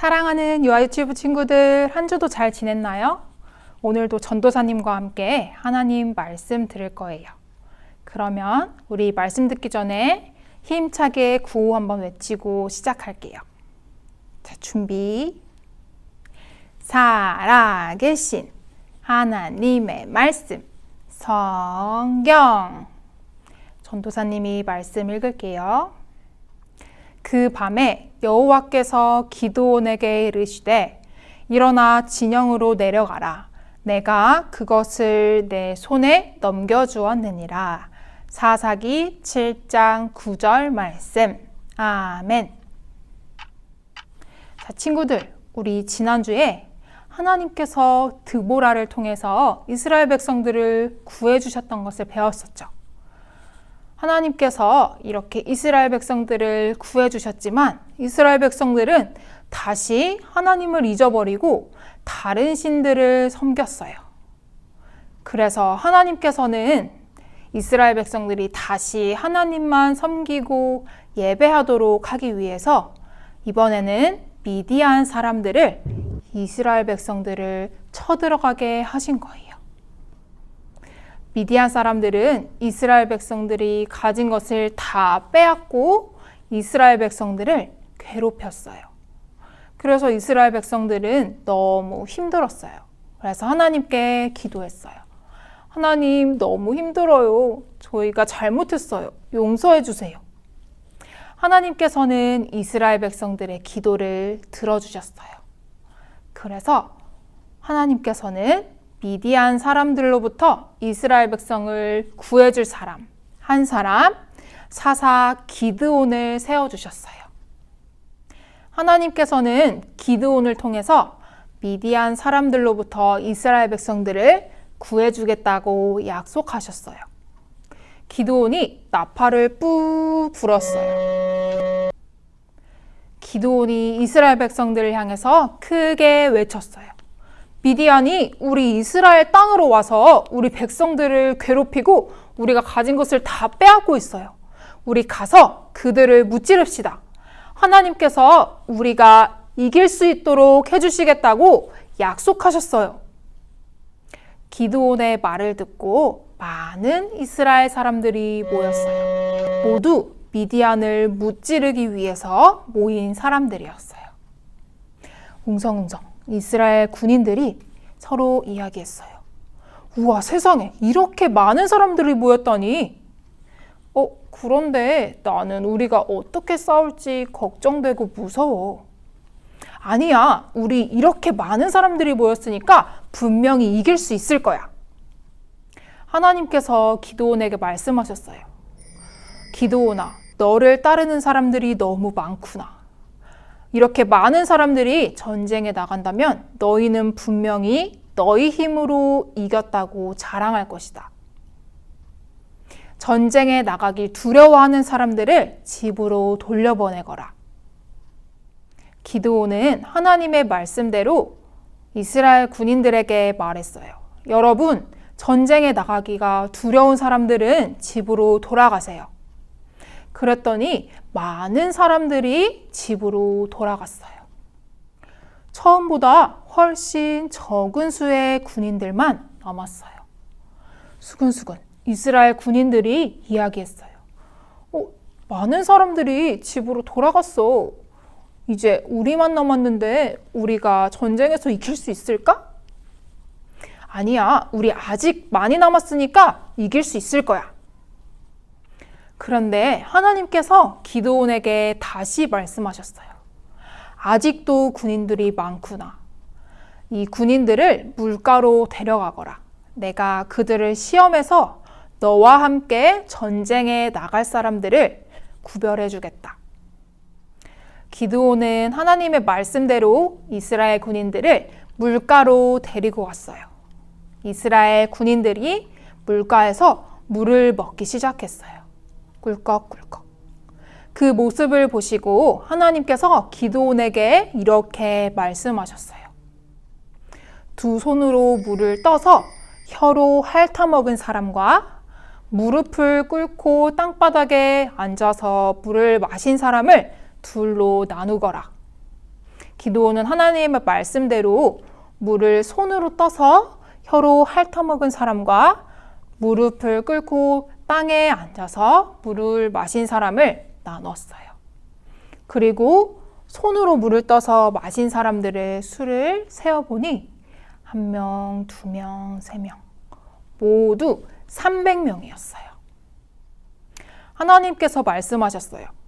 사랑하는 유아 유치부 친구들, 한 주도 잘 지냈나요? 오늘도 전도사님과 함께 하나님 말씀 들을 거예요. 그러면 우리 말씀 듣기 전에 힘차게 구호 한번 외치고 시작할게요. 자, 준비. 살아계신 하나님의 말씀, 성경. 전도사님이 말씀 읽을게요. 그 밤에 여호와께서 기드온에게 이르시되 일어나 진영으로 내려가라. 내가 그것을 내 손에 넘겨주었느니라. 사사기 7장 9절 말씀. 아멘. 자, 친구들, 우리 지난주에 하나님께서 드보라를 통해서 이스라엘 백성들을 구해주셨던 것을 배웠었죠. 하나님께서 이렇게 이스라엘 백성들을 구해주셨지만 이스라엘 백성들은 다시 하나님을 잊어버리고 다른 신들을 섬겼어요. 그래서 하나님께서는 이스라엘 백성들이 다시 하나님만 섬기고 예배하도록 하기 위해서 이번에는 미디안 사람들을 이스라엘 백성들을 쳐들어가게 하신 거예요. 미디안 사람들은 이스라엘 백성들이 가진 것을 다 빼앗고 이스라엘 백성들을 괴롭혔어요. 그래서 이스라엘 백성들은 너무 힘들었어요. 그래서 하나님께 기도했어요. 하나님, 너무 힘들어요. 저희가 잘못했어요. 용서해 주세요. 하나님께서는 이스라엘 백성들의 기도를 들어주셨어요. 그래서 하나님께서는 미디안 사람들로부터 이스라엘 백성을 구해줄 사람, 한 사람, 사사 기드온을 세워주셨어요. 하나님께서는 기드온을 통해서 미디안 사람들로부터 이스라엘 백성들을 구해주겠다고 약속하셨어요. 기드온이 나팔을 뿌 불었어요. 기드온이 이스라엘 백성들을 향해서 크게 외쳤어요. 미디안이 우리 이스라엘 땅으로 와서 우리 백성들을 괴롭히고 우리가 가진 것을 다 빼앗고 있어요. 우리 가서 그들을 무찌릅시다. 하나님께서 우리가 이길 수 있도록 해주시겠다고 약속하셨어요. 기드온의 말을 듣고 많은 이스라엘 사람들이 모였어요. 모두 미디안을 무찌르기 위해서 모인 사람들이었어요. 웅성웅성 이스라엘 군인들이 서로 이야기했어요. 우와, 세상에 이렇게 많은 사람들이 모였다니. 그런데 나는 우리가 어떻게 싸울지 걱정되고 무서워. 아니야, 우리 이렇게 많은 사람들이 모였으니까 분명히 이길 수 있을 거야. 하나님께서 기드온에게 말씀하셨어요. 기드온아, 너를 따르는 사람들이 너무 많구나. 이렇게 많은 사람들이 전쟁에 나간다면 너희는 분명히 너희 힘으로 이겼다고 자랑할 것이다. 전쟁에 나가기 두려워하는 사람들을 집으로 돌려보내거라. 기드온은 하나님의 말씀대로 이스라엘 군인들에게 말했어요. 여러분, 전쟁에 나가기가 두려운 사람들은 집으로 돌아가세요. 그랬더니 많은 사람들이 집으로 돌아갔어요. 처음보다 훨씬 적은 수의 군인들만 남았어요. 수근수근 이스라엘 군인들이 이야기했어요. 많은 사람들이 집으로 돌아갔어. 이제 우리만 남았는데 우리가 전쟁에서 이길 수 있을까? 아니야, 우리 아직 많이 남았으니까 이길 수 있을 거야. 그런데 하나님께서 기드온에게 다시 말씀하셨어요. 아직도 군인들이 많구나. 이 군인들을 물가로 데려가거라. 내가 그들을 시험해서 너와 함께 전쟁에 나갈 사람들을 구별해 주겠다. 기드온은 하나님의 말씀대로 이스라엘 군인들을 물가로 데리고 갔어요. 이스라엘 군인들이 물가에서 물을 먹기 시작했어요. 꿀꺽꿀꺽. 그 모습을 보시고 하나님께서 기드온에게 이렇게 말씀하셨어요. 두 손으로 물을 떠서 혀로 핥아먹은 사람과 무릎을 꿇고 땅바닥에 앉아서 물을 마신 사람을 둘로 나누거라. 기드온은 하나님의 말씀대로 물을 손으로 떠서 혀로 핥아먹은 사람과 무릎을 꿇고 땅에 앉아서 물을 마신 사람을 나눴어요. 그리고 손으로 물을 떠서 마신 사람들의 수를 세어보니 1명, 2명, 3명 모두 300명이었어요. 하나님께서 말씀하셨어요.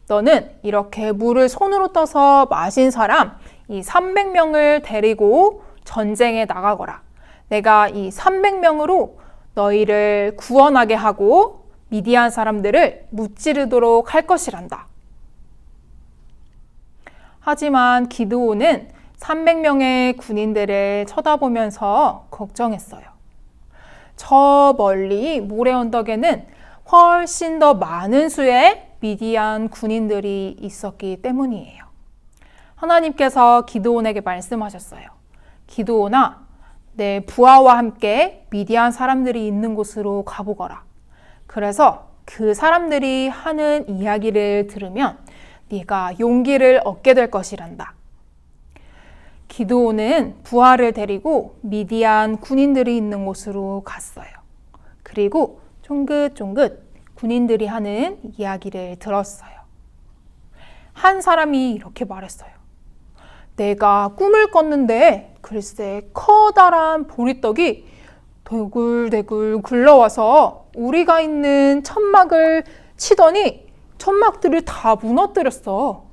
너는 이렇게 물을 손으로 떠서 마신 사람 이 300명을 데리고 전쟁에 나가거라. 내가 이 300명으로 너희를 구원하게 하고 미디안 사람들을 무찌르도록 할 것이란다. 하지만 기드온은 300명의 군인들을 쳐다보면서 걱정했어요. 저 멀리 모래 언덕에는 훨씬 더 많은 수의 미디안 군인들이 있었기 때문이에요. 하나님께서 기드온에게 말씀하셨어요. 기드온아, 내 부하와 함께 미디안 사람들이 있는 곳으로 가보거라. 그래서 그 사람들이 하는 이야기를 들으면 네가 용기를 얻게 될 것이란다. 기드온은 부하를 데리고 미디안 군인들이 있는 곳으로 갔어요. 그리고 쫑긋쫑긋 군인들이 하는 이야기를 들었어요. 한 사람이 이렇게 말했어요. 내가 꿈을 꿨는데 글쎄 커다란 보리떡이 대굴대굴 굴러와서 우리가 있는 천막을 치더니 천막들을 다 무너뜨렸어.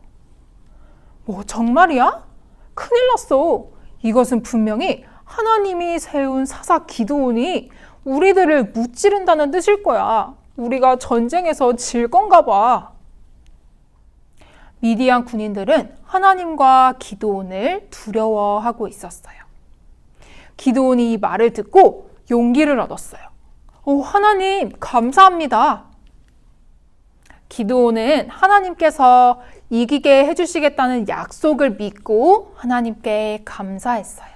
뭐 정말이야? 큰일 났어. 이것은 분명히 하나님이 세운 사사 기드온이 우리들을 무찌른다는 뜻일 거야. 우리가 전쟁에서 질 건가 봐. 미디안 군인들은 하나님과 기드온을 두려워하고 있었어요. 기드온이 이 말을 듣고 용기를 얻었어요. 하나님 감사합니다. 기드온은 하나님께서 이기게 해주시겠다는 약속을 믿고 하나님께 감사했어요.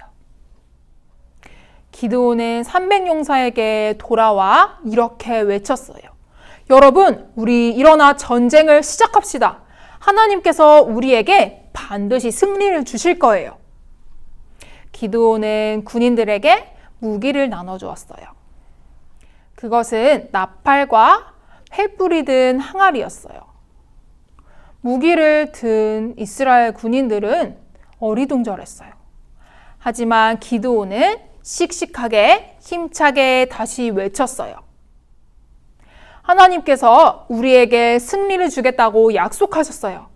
기드온은 300용사에게 돌아와 이렇게 외쳤어요. 여러분, 우리 일어나 전쟁을 시작합시다. 하나님께서 우리에게 반드시 승리를 주실 거예요. 기드온은 군인들에게 무기를 나눠주었어요. 그것은 나팔과 횃불이 든 항아리였어요. 무기를 든 이스라엘 군인들은 어리둥절했어요. 하지만 기드온은 씩씩하게 힘차게 다시 외쳤어요. 하나님께서 우리에게 승리를 주겠다고 약속하셨어요.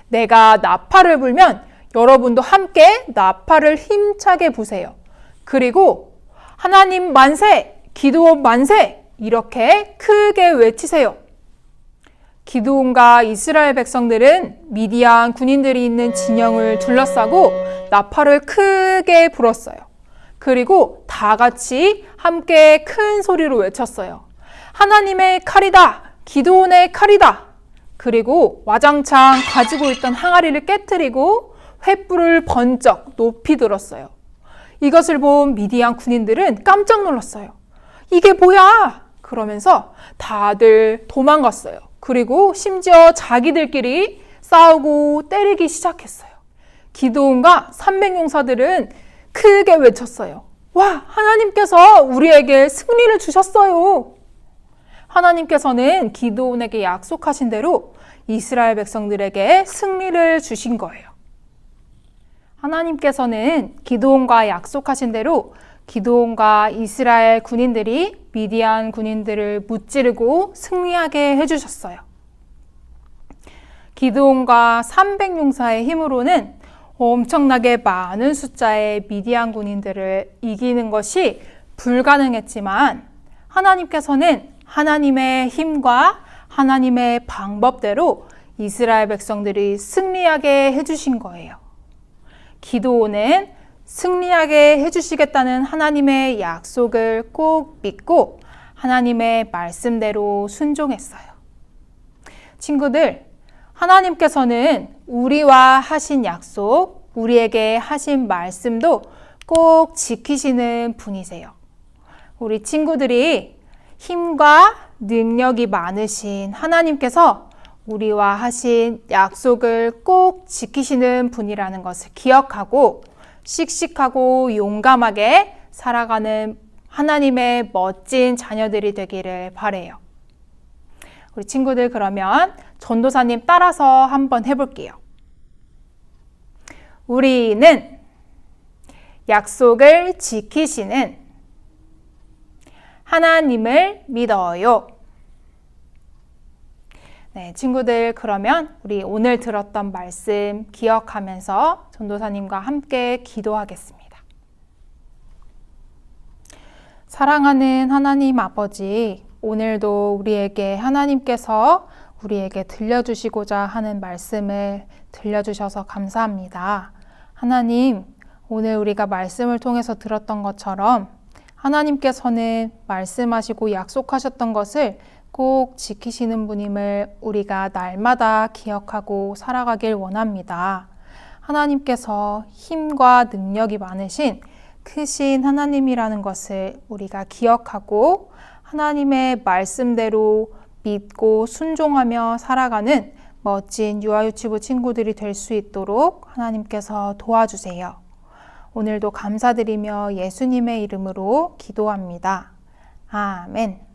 내가 나팔을 불면 여러분도 함께 나팔을 힘차게 부세요. 그리고 하나님 만세, 기드온 만세 이렇게 크게 외치세요. 기드온과 이스라엘 백성들은 미디안 군인들이 있는 진영을 둘러싸고 나팔을 크게 불었어요. 그리고 다 같이 함께 큰 소리로 외쳤어요. 하나님의 칼이다! 기드온의 칼이다! 그리고 와장창 가지고 있던 항아리를 깨트리고 횃불을 번쩍 높이 들었어요. 이것을 본 미디안 군인들은 깜짝 놀랐어요. 이게 뭐야? 그러면서 다들 도망갔어요. 그리고 심지어 자기들끼리 싸우고 때리기 시작했어요. 기드온과 300용사들은 크게 외쳤어요. 와, 하나님께서 우리에게 승리를 주셨어요. 하나님께서는 기드온에게 약속하신 대로 이스라엘 백성들에게 승리를 주신 거예요. 하나님께서는 기드온과 약속하신 대로 기드온과 이스라엘 군인들이 미디안 군인들을 무찌르고 승리하게 해주셨어요. 기드온과 300용사의 힘으로는 엄청나게 많은 숫자의 미디안 군인들을 이기는 것이 불가능했지만 하나님께서는 하나님의 힘과 하나님의 방법대로 이스라엘 백성들이 승리하게 해주신 거예요. 기드온은 승리하게 해주시겠다는 하나님의 약속을 꼭 믿고 하나님의 말씀대로 순종했어요. 친구들, 하나님께서는 우리와 하신 약속, 우리에게 하신 말씀도 꼭 지키시는 분이세요. 우리 친구들이 힘과 능력이 많으신 하나님께서 우리와 하신 약속을 꼭 지키시는 분이라는 것을 기억하고 씩씩하고 용감하게 살아가는 하나님의 멋진 자녀들이 되기를 바라요. 우리 친구들 그러면 전도사님 따라서 한번 해볼게요. 우리는 약속을 지키시는 하나님을 믿어요. 네, 친구들 그러면 우리 오늘 들었던 말씀 기억하면서 전도사님과 함께 기도하겠습니다. 사랑하는 하나님 아버지, 오늘도 우리에게 하나님께서 우리에게 들려주시고자 하는 말씀을 들려주셔서 감사합니다. 하나님, 오늘 우리가 말씀을 통해서 들었던 것처럼 하나님께서는 말씀하시고 약속하셨던 것을 꼭 지키시는 분임을 우리가 날마다 기억하고 살아가길 원합니다. 하나님께서 힘과 능력이 많으신 크신 하나님이라는 것을 우리가 기억하고 하나님의 말씀대로 믿고 순종하며 살아가는 멋진 유아유치부 친구들이 될 수 있도록 하나님께서 도와주세요. 오늘도 감사드리며 예수님의 이름으로 기도합니다. 아멘.